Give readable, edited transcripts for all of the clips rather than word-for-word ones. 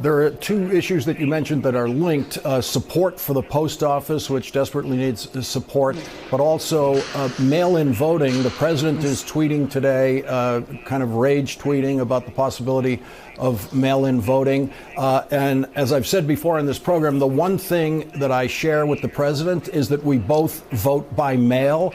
There are two issues that you mentioned that are linked. Support for the post office, which desperately needs support, but also mail-in voting. The president is tweeting today, kind of rage tweeting about the possibility of mail-in voting. And as I've said before in this program, the one thing that I share with the president is that we both vote by mail.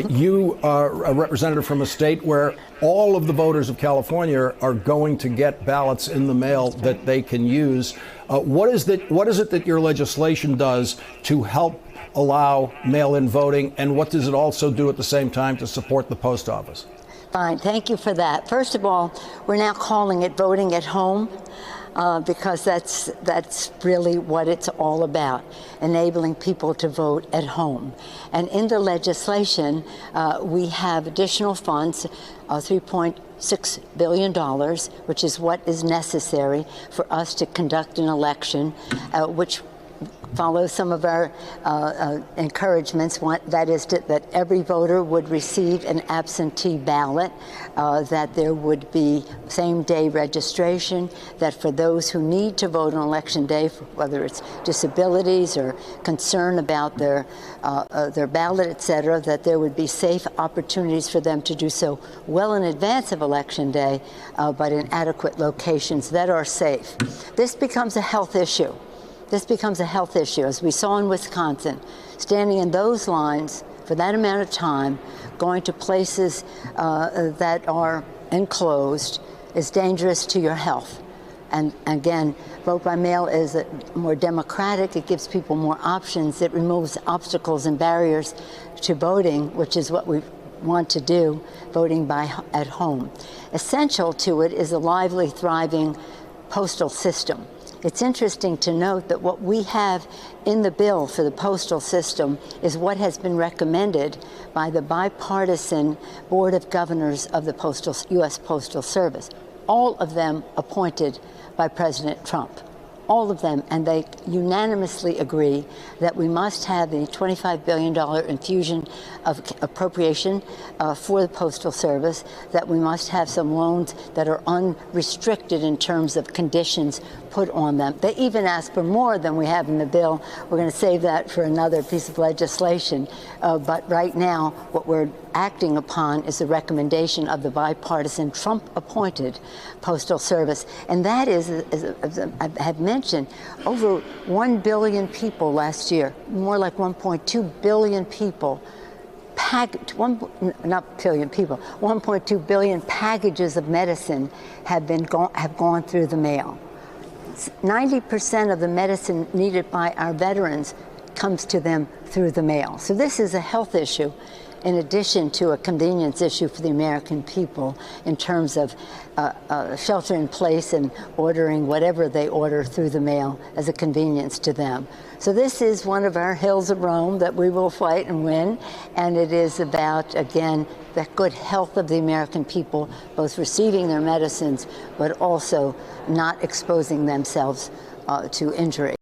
You are a representative from a state where all of the voters of California are going to get ballots in the mail that they can use. What is it that your legislation does to help allow mail-in voting, and what does it also do at the same time to support the post office? Fine, thank you for that. First of all, we're now calling it voting at home because that's really what it's all about, enabling people to vote at home. And in the legislation, we have additional funds, $3.6 billion, which is what is necessary for us to conduct an election, which follows some of our encouragements. That is that every voter would receive an absentee ballot, that there would be same-day registration, that for those who need to vote on Election Day, whether it's disabilities or concern about their ballot, et cetera, that there would be safe opportunities for them to do so well in advance of Election Day, but in adequate locations that are safe. This becomes a health issue. This becomes a health issue, as we saw in Wisconsin. Standing in those lines for that amount of time, going to places that are enclosed, is dangerous to your health. And again, vote by mail is more democratic. It gives people more options. It removes obstacles and barriers to voting, which is what we want to do, voting at home. Essential to it is a lively, thriving postal system. It's interesting to note that what we have in the bill for the postal system is what has been recommended by the bipartisan Board of Governors of the U.S. Postal Service, all of them appointed by President Trump. All of them, and they unanimously agree that we must have a $25 billion infusion of appropriation for the Postal Service, that we must have some loans that are unrestricted in terms of conditions put on them. They even ask for more than we have in the bill. We're going to save that for another piece of legislation. But right now, what we're acting upon is the recommendation of the bipartisan Trump-appointed Postal Service. And that is, as I have mentioned, over 1 billion people last year, more like 1.2 billion people, 1.2 billion packages of medicine have gone through the mail. 90% of the medicine needed by our veterans comes to them through the mail. So this is a health issue in addition to a convenience issue for the American people in terms of shelter in place and ordering whatever they order through the mail as a convenience to them. So this is one of our hills of Rome that we will fight and win, and it is about, again, the good health of the American people, both receiving their medicines, but also not exposing themselves to injury.